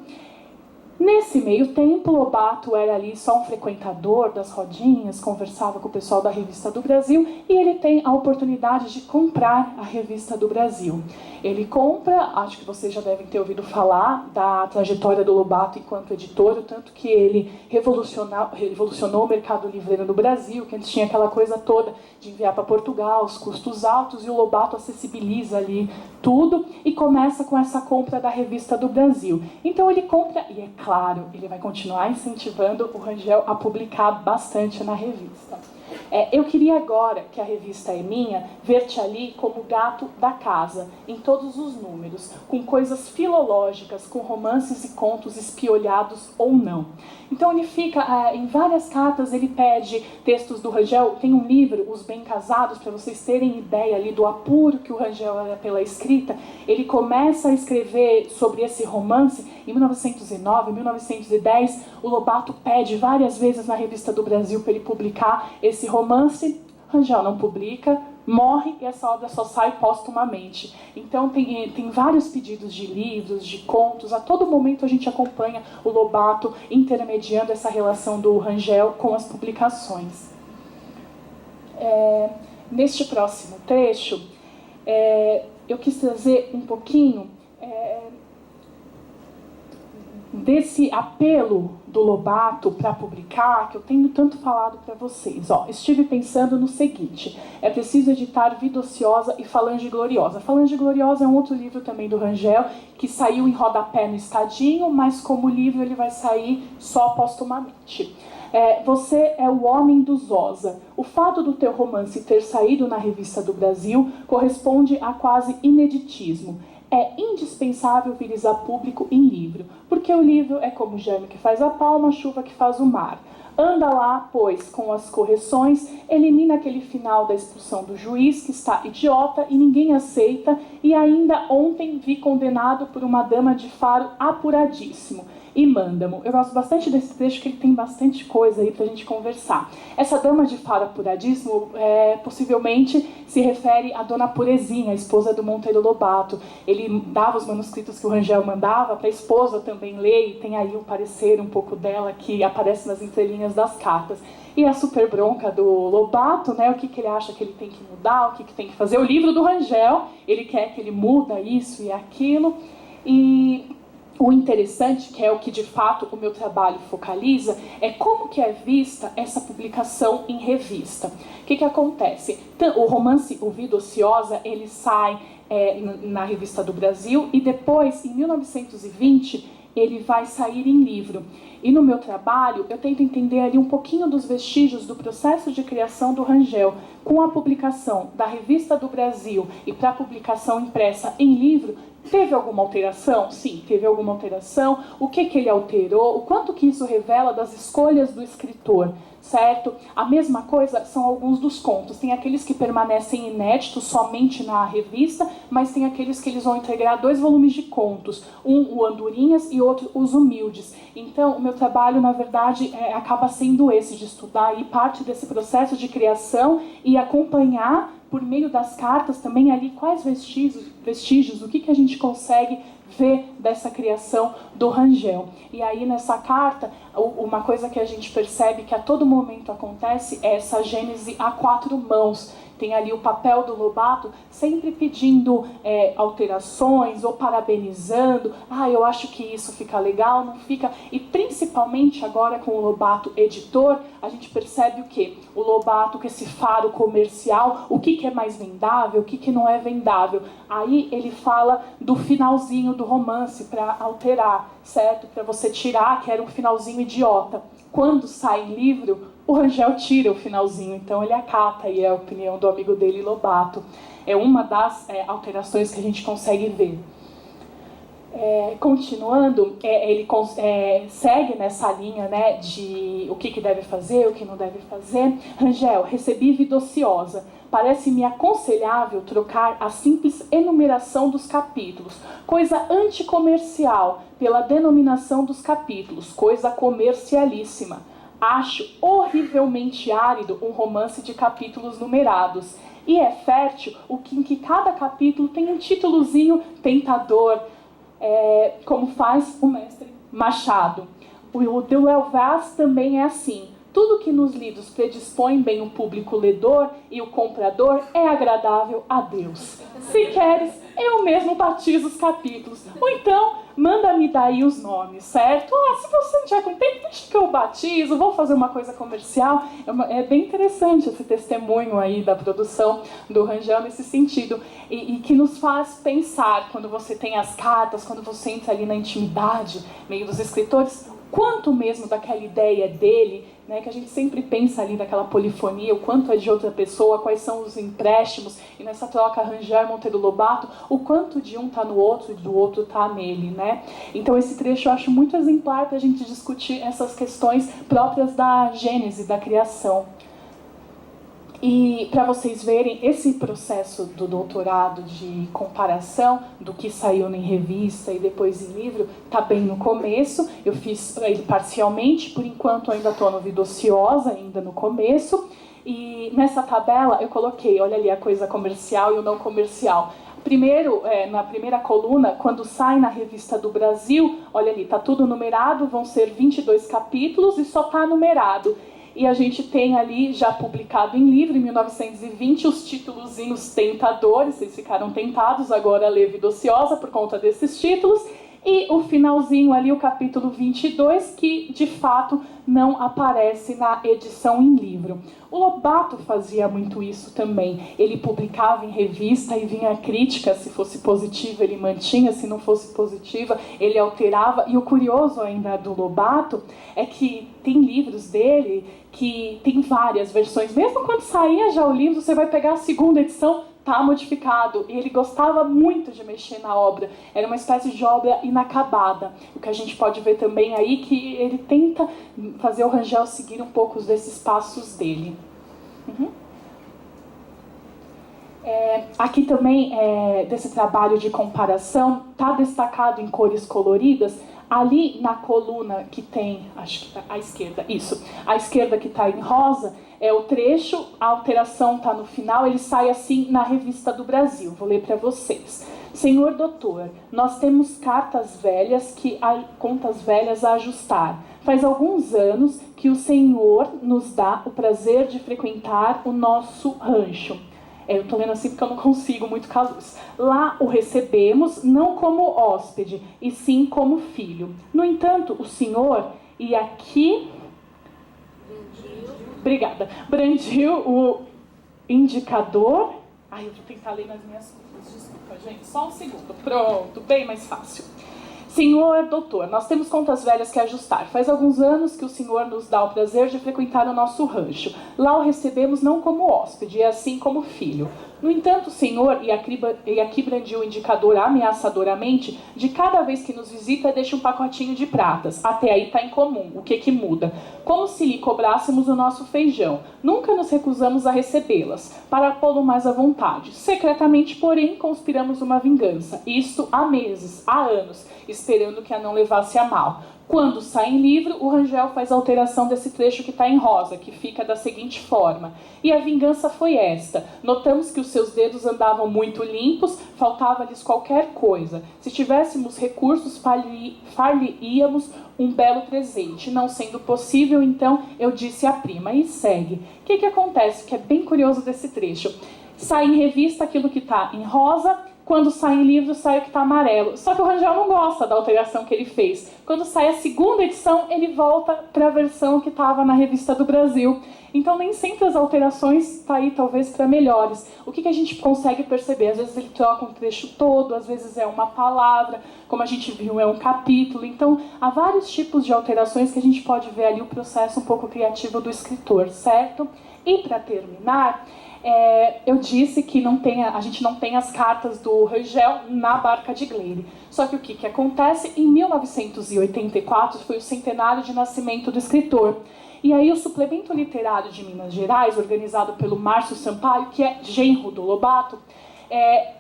Nesse meio tempo, Lobato era ali só um frequentador das rodinhas, conversava com o pessoal da Revista do Brasil, e ele tem a oportunidade de comprar a Revista do Brasil. Ele compra, acho que vocês já devem ter ouvido falar da trajetória do Lobato enquanto editor, o tanto que ele revolucionou o mercado livreiro no Brasil, que antes tinha aquela coisa toda de enviar para Portugal, os custos altos, e o Lobato acessibiliza ali tudo, e começa com essa compra da Revista do Brasil. Então ele compra, e é claro, ele vai continuar incentivando o Rangel a publicar bastante na revista. Eu queria agora, que a revista é minha, ver-te ali como gato da casa, em todos os números, com coisas filológicas, com romances e contos espiolhados ou não. Então ele fica, em várias cartas ele pede textos do Rangel, tem um livro, Os Bem Casados, para vocês terem ideia ali do apuro que o Rangel era pela escrita. Ele começa a escrever sobre esse romance em 1909, 1910, o Lobato pede várias vezes na Revista do Brasil para ele publicar esse romance, Rangel não publica, morre e essa obra só sai póstumamente. Então tem vários pedidos de livros, de contos, a todo momento a gente acompanha o Lobato intermediando essa relação do Rangel com as publicações. Neste próximo trecho, eu quis trazer um pouquinho desse apelo do Lobato para publicar, que eu tenho tanto falado para vocês. Estive pensando no seguinte: é preciso editar Vida Ociosa e Falange Gloriosa. Falange Gloriosa é um outro livro também do Rangel, que saiu em rodapé no Estadinho, mas como livro ele vai sair só póstumamente. Você é o homem do Zosa. O fato do teu romance ter saído na Revista do Brasil corresponde a quase ineditismo. É indispensável vires a público em livro, porque o livro é como o germe que faz a palma, a chuva que faz o mar. Anda lá, pois, com as correções, elimina aquele final da expulsão do juiz, que está idiota e ninguém aceita, e ainda ontem vi condenado por uma dama de Faro apuradíssimo. E manda-mo. Eu gosto bastante desse trecho, que ele tem bastante coisa aí pra gente conversar. Essa dama de Faro apuradíssimo possivelmente se refere à Dona Purezinha, a esposa do Monteiro Lobato. Ele dava os manuscritos que o Rangel mandava para a esposa também ler, e tem aí um parecer um pouco dela que aparece nas entrelinhas das cartas. E a super bronca do Lobato, né, o que ele acha que ele tem que mudar, o que tem que fazer. O livro do Rangel, ele quer que ele muda isso e aquilo. E o interessante, que é o que de fato o meu trabalho focaliza, é como que é vista essa publicação em revista. O que acontece? O romance O Vida Ociosa, ele sai na Revista do Brasil, e depois, em 1920, ele vai sair em livro. E no meu trabalho, eu tento entender ali um pouquinho dos vestígios do processo de criação do Rangel, com a publicação da Revista do Brasil e para a publicação impressa em livro. Teve alguma alteração? Sim, teve alguma alteração. O que ele alterou? O quanto que isso revela das escolhas do escritor, certo? A mesma coisa são alguns dos contos. Tem aqueles que permanecem inéditos somente na revista, mas tem aqueles que eles vão integrar 2 volumes de contos. Um, o Andorinhas, e outro, Os Humildes. Então, o meu trabalho, na verdade, acaba sendo esse, de estudar aí parte desse processo de criação e acompanhar, por meio das cartas também ali, quais vestígios, o que a gente consegue ver dessa criação do Rangel. E aí nessa carta, uma coisa que a gente percebe que a todo momento acontece é essa gênese a 4 mãos. Tem ali o papel do Lobato sempre pedindo alterações ou parabenizando. Eu acho que isso fica legal, não fica. E principalmente agora com o Lobato editor, a gente percebe o quê? O Lobato com esse faro comercial, o que é mais vendável, o que não é vendável. Aí ele fala do finalzinho do romance para alterar, certo? Para você tirar, que era um finalzinho idiota. Quando sai em livro, o Rangel tira o finalzinho, então ele acata aí a opinião do amigo dele, Lobato. É uma das alterações que a gente consegue ver. Continuando, ele segue nessa linha, né, de o que deve fazer, o que não deve fazer. Rangel, recebi vida ociosa. Parece-me aconselhável trocar a simples enumeração dos capítulos, coisa anticomercial, pela denominação dos capítulos, coisa comercialíssima. Acho horrivelmente árido um romance de capítulos numerados. E é fértil em que cada capítulo tem um títulozinho tentador, como faz o mestre Machado. O Duel Vaz também é assim. Tudo que nos livros predispõe bem o público ledor e o comprador é agradável a Deus. Se queres, eu mesmo batizo os capítulos. Ou então, manda-me daí os nomes, certo? Se você não tiver com tempo, deixa que eu batizo, vou fazer uma coisa comercial. É bem interessante esse testemunho aí da produção do Rangel nesse sentido. E que nos faz pensar, quando você tem as cartas, quando você entra ali na intimidade, meio dos escritores, quanto mesmo daquela ideia dele, né, que a gente sempre pensa ali daquela polifonia, o quanto é de outra pessoa, quais são os empréstimos, e nessa troca Rangel e Monteiro Lobato, o quanto de um está no outro e do outro está nele, né? Então esse trecho eu acho muito exemplar para a gente discutir essas questões próprias da gênese, da criação. E para vocês verem, esse processo do doutorado de comparação do que saiu em revista e depois em livro, está bem no começo. Eu fiz ele parcialmente, por enquanto ainda estou no Vida Ociosa, ainda no começo. E nessa tabela eu coloquei, olha ali a coisa comercial e o não comercial. Primeiro, na primeira coluna, quando sai na Revista do Brasil, olha ali, está tudo numerado, vão ser 22 capítulos e só está numerado. E a gente tem ali, já publicado em livro, em 1920, os títulozinhos tentadores. Vocês ficaram tentados agora a ler Vida Ociosa por conta desses títulos. E o finalzinho ali, o capítulo 22, que de fato não aparece na edição em livro. O Lobato fazia muito isso também. Ele publicava em revista e vinha a crítica, se fosse positiva ele mantinha, se não fosse positiva ele alterava. E o curioso ainda do Lobato é que tem livros dele que tem várias versões. Mesmo quando saía já o livro, você vai pegar a segunda edição, está modificado. E ele gostava muito de mexer na obra. Era uma espécie de obra inacabada. O que a gente pode ver também aí que ele tenta fazer o Rangel seguir um pouco desses passos dele. Aqui também, desse trabalho de comparação, está destacado em cores coloridas. Ali na coluna que tem, acho que tá à esquerda, isso, à esquerda que está em rosa, é o trecho, a alteração está no final, ele sai assim na Revista do Brasil. Vou ler para vocês. Senhor doutor, nós temos contas velhas a ajustar. Faz alguns anos que o senhor nos dá o prazer de frequentar o nosso rancho. Eu estou lendo assim porque eu não consigo muito com a luz. Lá o recebemos não como hóspede, e sim como filho. No entanto, o senhor, e aqui... Obrigada. Brandiu o indicador... Eu vou tentar ler nas minhas coisas. Desculpa, gente. Só um segundo. Pronto, bem mais fácil. Senhor doutor, nós temos contas velhas que ajustar. Faz alguns anos que o senhor nos dá o prazer de frequentar o nosso rancho. Lá o recebemos não como hóspede, e assim como filho. No entanto, o senhor, e aqui brandiu o indicador ameaçadoramente, de cada vez que nos visita deixa um pacotinho de pratas. Até aí está em comum. O que muda? Como se lhe cobrássemos o nosso feijão. Nunca nos recusamos a recebê-las, para pô-lo mais à vontade. Secretamente, porém, conspiramos uma vingança. Isto há meses, há anos, esperando que a não levasse a mal. Quando sai em livro, o Rangel faz a alteração desse trecho que está em rosa, que fica da seguinte forma. E a vingança foi esta. Notamos que os seus dedos andavam muito limpos, faltava-lhes qualquer coisa. Se tivéssemos recursos, far-lhe-íamos um belo presente. Não sendo possível, então, eu disse à prima. E segue. O que acontece? Que é bem curioso desse trecho. Sai em revista aquilo que está em rosa. Quando sai em livro, sai o que está amarelo. Só que o Rangel não gosta da alteração que ele fez. Quando sai a segunda edição, ele volta para a versão que estava na Revista do Brasil. Então, nem sempre as alterações estão aí, talvez, para melhores. O que a gente consegue perceber? Às vezes ele troca um trecho todo, às vezes é uma palavra, como a gente viu, é um capítulo. Então, há vários tipos de alterações que a gente pode ver ali o processo um pouco criativo do escritor, certo? E, para terminar, eu disse que a gente não tem as cartas do Rangel na Barca de Gleire. Só que o que acontece? Em 1984 foi o centenário de nascimento do escritor. E aí o Suplemento Literário de Minas Gerais, organizado pelo Márcio Sampaio, que é genro do Lobato,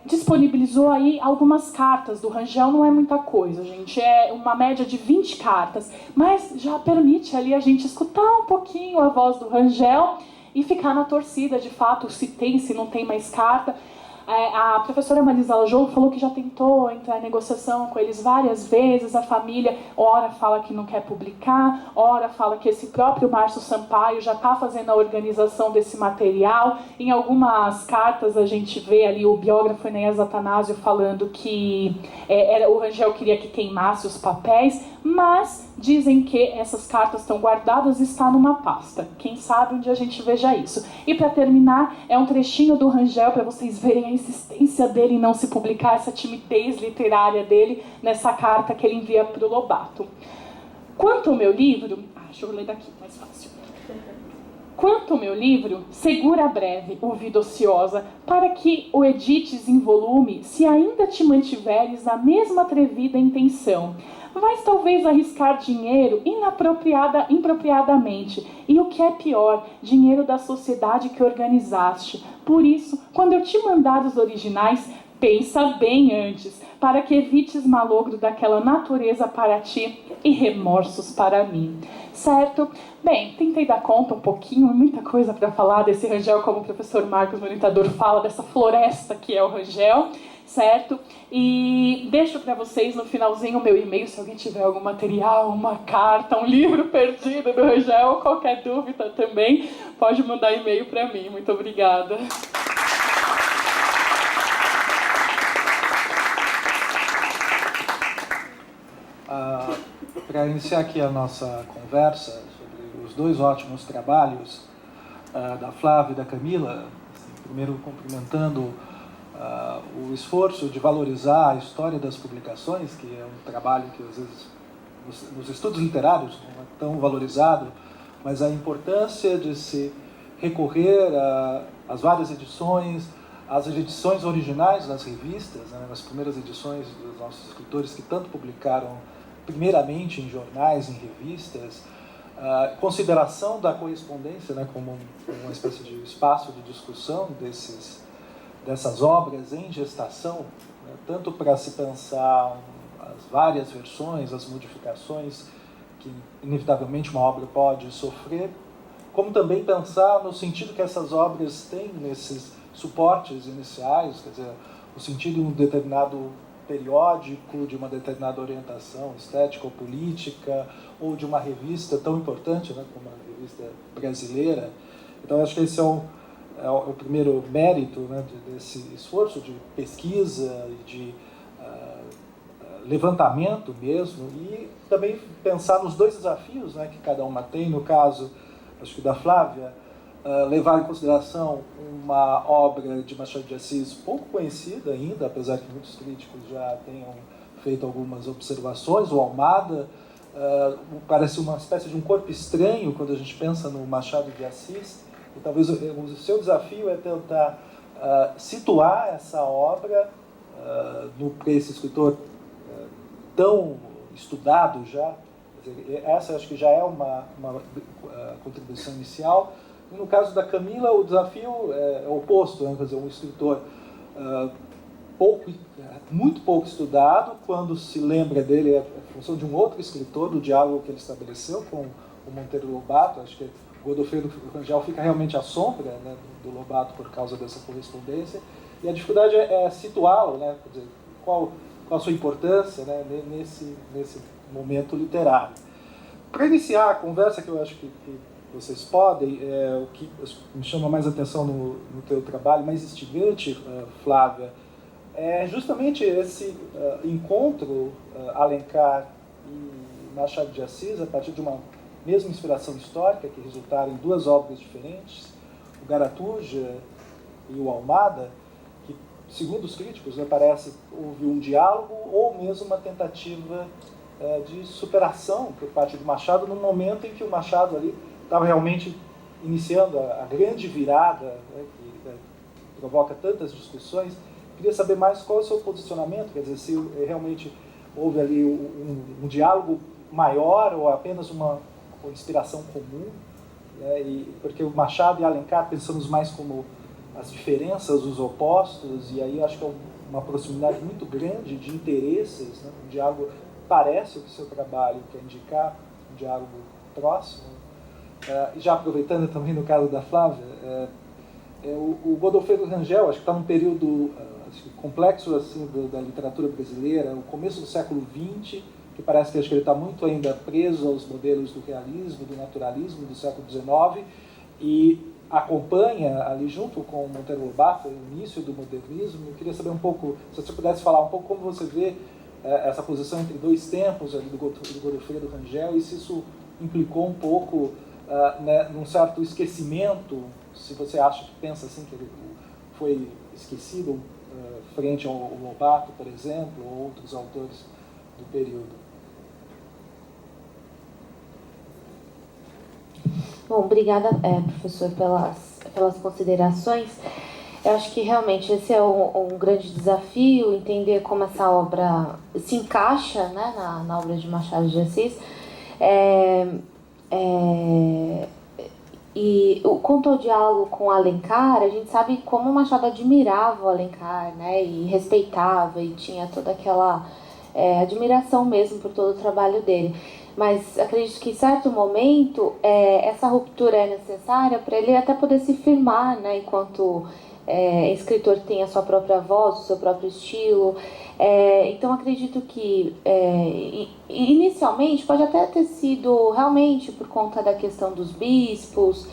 disponibilizou aí algumas cartas do Rangel. Não é muita coisa, gente, é uma média de 20 cartas, mas já permite ali a gente escutar um pouquinho a voz do Rangel e ficar na torcida, de fato, se tem, se não tem mais carta. A professora Marisa Lajogo falou que já tentou entrar em negociação com eles várias vezes. A família, ora fala que não quer publicar, ora fala que esse próprio Márcio Sampaio já está fazendo a organização desse material. Em algumas cartas a gente vê ali o biógrafo Enéas Atanásio falando que o Rangel queria que queimasse os papéis, mas dizem que essas cartas estão guardadas e está numa pasta. Quem sabe onde a gente veja isso. E para terminar, é um trechinho do Rangel para vocês verem a insistência dele em não se publicar, essa timidez literária dele nessa carta que ele envia para o Lobato. Quanto ao meu livro... deixa eu ler daqui, mais fácil. Quanto ao meu livro, segura breve, o vida ociosa, para que o edites em volume, se ainda te mantiveres na mesma atrevida intenção. Vais talvez arriscar dinheiro impropriadamente, e o que é pior, dinheiro da sociedade que organizaste. Por isso, quando eu te mandar os originais, pensa bem antes, para que evites malogro daquela natureza para ti e remorsos para mim. Certo? Bem, tentei dar conta um pouquinho, muita coisa para falar desse Rangel, como o professor Marcos, o orientador, fala, dessa floresta que é o Rangel, certo? E deixo para vocês no finalzinho o meu e-mail, se alguém tiver algum material, uma carta, um livro perdido do Rangel, ou qualquer dúvida também, pode mandar e-mail para mim. Muito obrigada. Para iniciar aqui a nossa conversa sobre os dois ótimos trabalhos da Flávia e da Camila, assim, primeiro cumprimentando o esforço de valorizar a história das publicações, que é um trabalho que às vezes nos estudos literários não é tão valorizado, mas a importância de se recorrer às várias edições, às edições originais nas revistas, né, nas primeiras edições dos nossos escritores que tanto publicaram primeiramente em jornais, em revistas, consideração da correspondência, né, como uma espécie de espaço de discussão dessas obras em gestação, né, tanto para se pensar as várias versões, as modificações que inevitavelmente uma obra pode sofrer, como também pensar no sentido que essas obras têm nesses suportes iniciais, quer dizer, o sentido de um determinado periódico, de uma determinada orientação estética ou política, ou de uma revista tão importante, né, como a revista brasileira. Então, acho que esse é o primeiro mérito, né, desse esforço de pesquisa e de levantamento mesmo, e também pensar nos dois desafios, né, que cada uma tem. No caso, acho que da Flávia, levar em consideração uma obra de Machado de Assis pouco conhecida ainda, apesar que muitos críticos já tenham feito algumas observações. O Almada parece uma espécie de um corpo estranho quando a gente pensa no Machado de Assis, e talvez o seu desafio é tentar situar essa obra para esse escritor tão estudado já. Quer dizer, essa acho que já é uma contribuição inicial. E no caso da Camila, o desafio é oposto, né? Quer dizer, um escritor muito pouco estudado, quando se lembra dele é a função de um outro escritor, do diálogo que ele estabeleceu com o Monteiro Lobato. Acho que o Godofredo Rangel fica realmente à sombra, né, do Lobato por causa dessa correspondência, e a dificuldade é situá-lo, né? Quer dizer, qual a sua importância, né, nesse momento literário. Para iniciar a conversa, que eu acho que vocês podem, o que me chama mais atenção no teu trabalho, mais instigante, Flávia, é justamente esse encontro Alencar e Machado de Assis, a partir de uma mesma inspiração histórica, que resultaram em duas obras diferentes, o Garatuja e o Almada, que, segundo os críticos, parece houve um diálogo ou mesmo uma tentativa de superação por parte do Machado, no momento em que o Machado ali estava realmente iniciando a grande virada, né, que provoca tantas discussões. Queria saber mais qual é o seu posicionamento, quer dizer, se realmente houve ali um diálogo maior ou apenas uma inspiração comum, né, porque o Machado e Alencar pensamos mais como as diferenças, os opostos, e aí eu acho que é uma proximidade muito grande de interesses, né, um diálogo, parece que o seu trabalho quer indicar um diálogo próximo. Já aproveitando também no caso da Flávia, o Godofredo Rangel, acho que está num período complexo assim, da literatura brasileira, o começo do século XX, que parece que, acho que ele está muito ainda preso aos modelos do realismo, do naturalismo do século XIX, e acompanha ali junto com o Monteiro Lobato o início do modernismo. Eu queria saber um pouco, se você pudesse falar um pouco como você vê essa posição entre dois tempos ali do Godofredo Rangel, e se isso implicou um pouco né, num certo esquecimento, se você acha que pensa assim que ele foi esquecido frente ao Lobato, por exemplo, ou outros autores do período. Bom, obrigada, professor, pelas considerações. Eu acho que realmente esse é um grande desafio, entender como essa obra se encaixa, né, na obra de Machado de Assis. E quanto ao diálogo com Alencar, a gente sabe como Machado admirava o Alencar, né, e respeitava, e tinha toda aquela admiração mesmo por todo o trabalho dele. Mas acredito que em certo momento essa ruptura é necessária para ele até poder se firmar, né, enquanto escritor tem a sua própria voz, o seu próprio estilo. Então acredito que inicialmente pode até ter sido realmente por conta da questão dos bispos,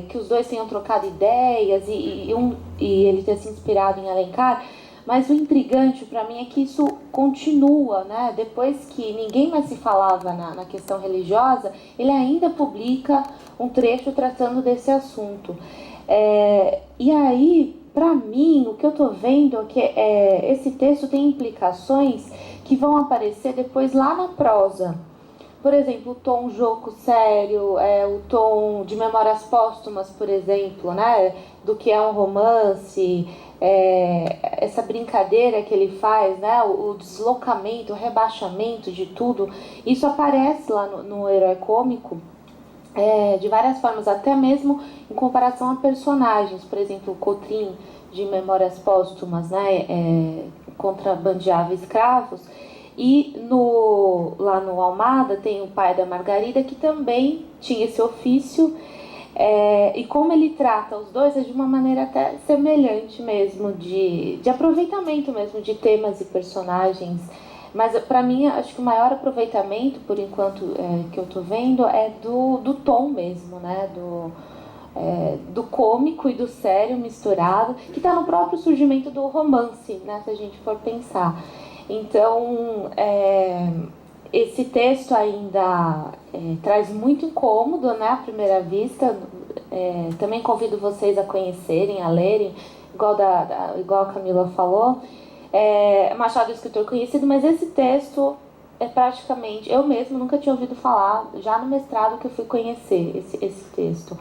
que os dois tenham trocado ideias e ele ter se inspirado em Alencar. Mas o intrigante para mim é que isso continua, né? Depois que ninguém mais se falava na questão religiosa, ele ainda publica um trecho tratando desse assunto. E aí, para mim, o que eu estou vendo é que esse texto tem implicações que vão aparecer depois lá na prosa. Por exemplo, o tom joco sério, o tom de Memórias Póstumas, por exemplo, né, do que é um romance, essa brincadeira que ele faz, né, o deslocamento, o rebaixamento de tudo, isso aparece lá no Herói Cômico de várias formas, até mesmo em comparação a personagens. Por exemplo, o Cotrim, de Memórias Póstumas, né, contrabandeava escravos. E lá no Almada tem o pai da Margarida, que também tinha esse ofício, e como ele trata os dois é de uma maneira até semelhante mesmo, de aproveitamento mesmo de temas e personagens. Mas para mim, acho que o maior aproveitamento, por enquanto, que eu estou vendo, é do tom mesmo, né? Do cômico e do sério misturado, que está no próprio surgimento do romance, né? Se a gente for pensar. Então, esse texto ainda traz muito incômodo, né, à primeira vista. Também convido vocês a conhecerem, a lerem, igual a Camila falou. Machado é um escritor conhecido, mas esse texto praticamente... Eu mesmo nunca tinha ouvido falar, já no mestrado que eu fui conhecer esse texto.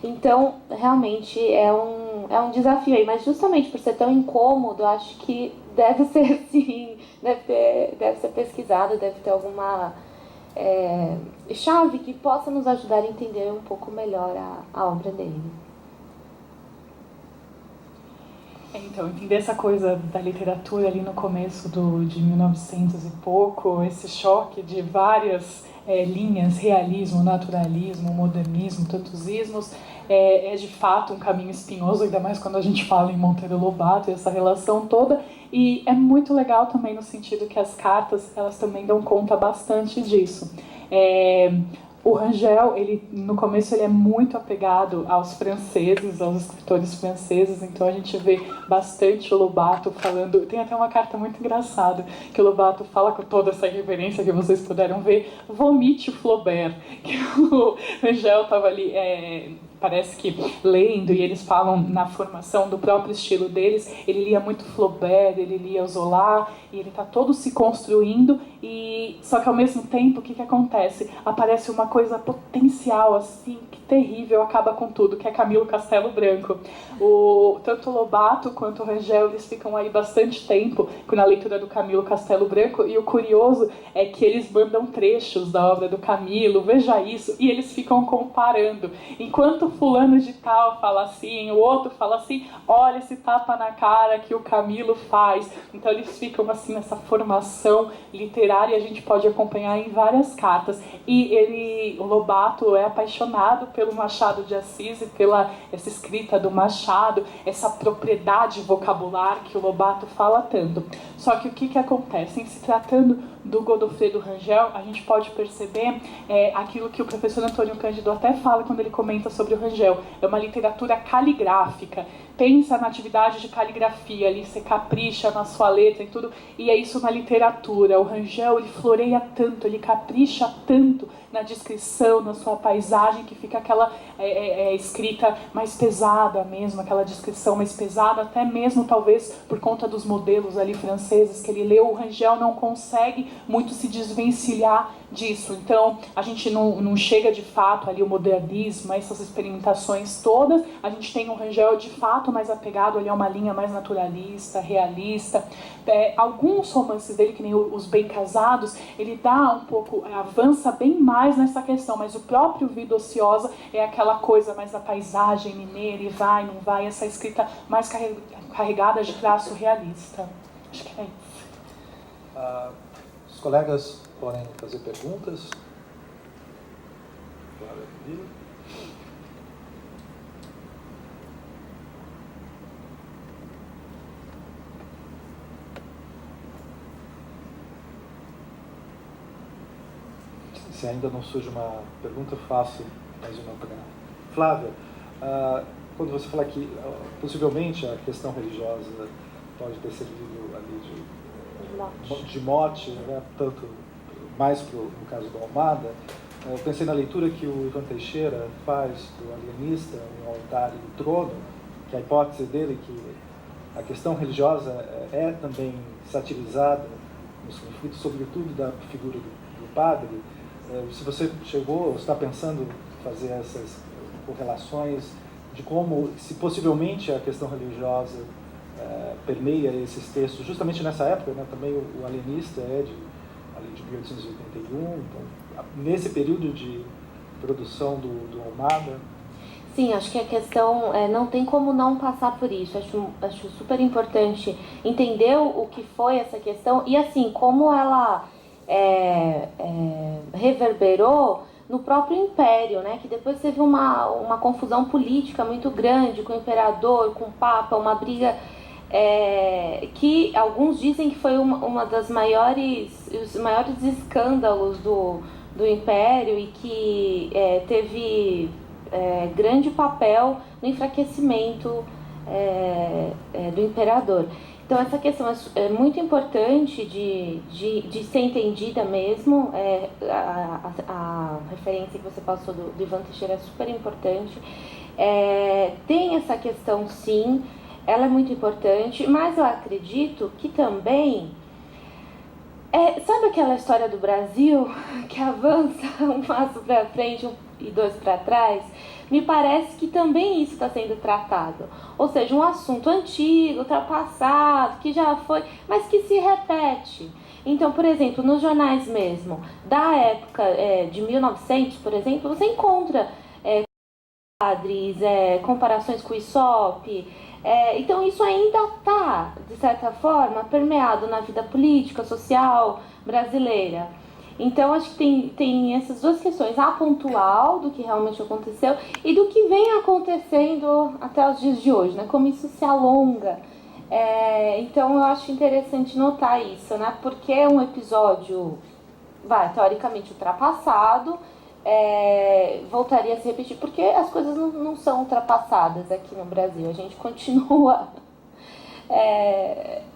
Então, realmente, é um desafio aí, mas justamente por ser tão incômodo, acho que deve ser, sim, deve ser pesquisado, deve ter alguma chave que possa nos ajudar a entender um pouco melhor a obra dele. Então, entender essa coisa da literatura ali no começo de 1900 e pouco, esse choque de várias linhas, realismo, naturalismo, modernismo, tantos ismos, é de fato um caminho espinhoso, ainda mais quando a gente fala em Monteiro Lobato e essa relação toda, e é muito legal também no sentido que as cartas, elas também dão conta bastante disso. O Rangel, no começo, ele é muito apegado aos franceses, aos escritores franceses, então a gente vê bastante o Lobato falando. Tem até uma carta muito engraçada, que o Lobato fala com toda essa referência que vocês puderam ver, vomite o Flaubert, que o Rangel estava ali, parece que lendo, e eles falam na formação do próprio estilo deles, ele lia muito Flaubert, ele lia o Zola, e ele está todo se construindo, só que ao mesmo tempo, o que acontece? Aparece uma coisa potencial, assim, que terrível, acaba com tudo, que é Camilo Castelo Branco. Tanto o Lobato quanto o Rangel, eles ficam aí bastante tempo na leitura do Camilo Castelo Branco, e o curioso é que eles mandam trechos da obra do Camilo, veja isso, e eles ficam comparando. Enquanto fulano de tal fala assim, o outro fala assim, olha esse tapa na cara que o Camilo faz. Então eles ficam assim nessa formação literária, a gente pode acompanhar em várias cartas. E o Lobato é apaixonado pelo Machado de Assis e pela essa escrita do Machado, essa propriedade vocabular que o Lobato fala tanto. Só que o que acontece? Em se tratando do Godofredo Rangel, a gente pode perceber aquilo que o professor Antônio Cândido até fala quando ele comenta sobre o Rangel. É uma literatura caligráfica. Pensa na atividade de caligrafia ali, você capricha na sua letra e tudo, e é isso na literatura. O Rangel, ele floreia tanto, ele capricha tanto na descrição, na sua paisagem, que fica aquela escrita mais pesada mesmo, aquela descrição mais pesada, até mesmo talvez por conta dos modelos ali franceses que ele leu, o Rangel não consegue muito se desvencilhar disso. Então, a gente não chega de fato ali o modernismo, essas experimentações todas, a gente tem um Rangel de fato mais apegado ali a uma linha mais naturalista, realista. Alguns romances dele, que nem Os Bem Casados, ele dá um pouco, avança bem mais nessa questão, mas o próprio Vida Ociosa é aquela coisa mais da paisagem mineira, e vai, não vai, essa escrita mais carregada de traço realista. Acho que é isso. Os colegas podem fazer perguntas. Se ainda não surge uma pergunta, eu faço mais uma para Flávia. Quando você fala que possivelmente a questão religiosa pode ter servido ali de mote, né, tanto mais no caso do Almada, eu pensei na leitura que o Ivan Teixeira faz do Alienista, o Altar e o Trono, que a hipótese dele que a questão religiosa é também satirizada nos conflitos, sobretudo da figura do padre. Se você chegou ou está pensando em fazer essas correlações de como, se possivelmente a questão religiosa permeia esses textos, justamente nessa época, né, também o Alienista é de 1881, então, nesse período de produção do Almada. Sim, acho que a questão não tem como não passar por isso. Acho super importante entender o que foi essa questão e assim, como ela reverberou no próprio Império, né? Que depois teve uma confusão política muito grande com o imperador, com o Papa, uma briga que alguns dizem que foi uma das os maiores escândalos do Império e que teve grande papel no enfraquecimento do imperador. Então essa questão é muito importante de ser entendida mesmo. A referência que você passou do Ivan Teixeira é super importante. Tem essa questão, sim, ela é muito importante, mas eu acredito que também sabe aquela história do Brasil que avança um passo para frente e dois para trás? Me parece que também isso está sendo tratado. Ou seja, um assunto antigo, ultrapassado, que já foi, mas que se repete. Então, por exemplo, nos jornais mesmo, da época de 1900, por exemplo, você encontra padres, comparações com o Aesop. Então isso ainda está, de certa forma, permeado na vida política, social brasileira. Então acho que tem essas duas questões, a pontual do que realmente aconteceu e do que vem acontecendo até os dias de hoje, né? Como isso se alonga. Então eu acho interessante notar isso, né? Porque é um episódio, teoricamente ultrapassado, voltaria a se repetir, porque as coisas não são ultrapassadas aqui no Brasil. A gente continua,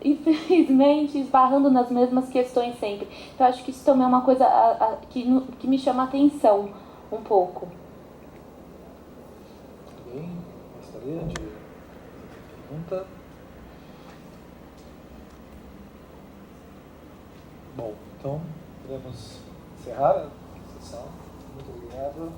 infelizmente, esbarrando nas mesmas questões sempre. Então, acho que isso também é uma coisa que me chama a atenção um pouco. Alguém gostaria de pergunta? Bom, então podemos encerrar a sessão. Muito obrigado.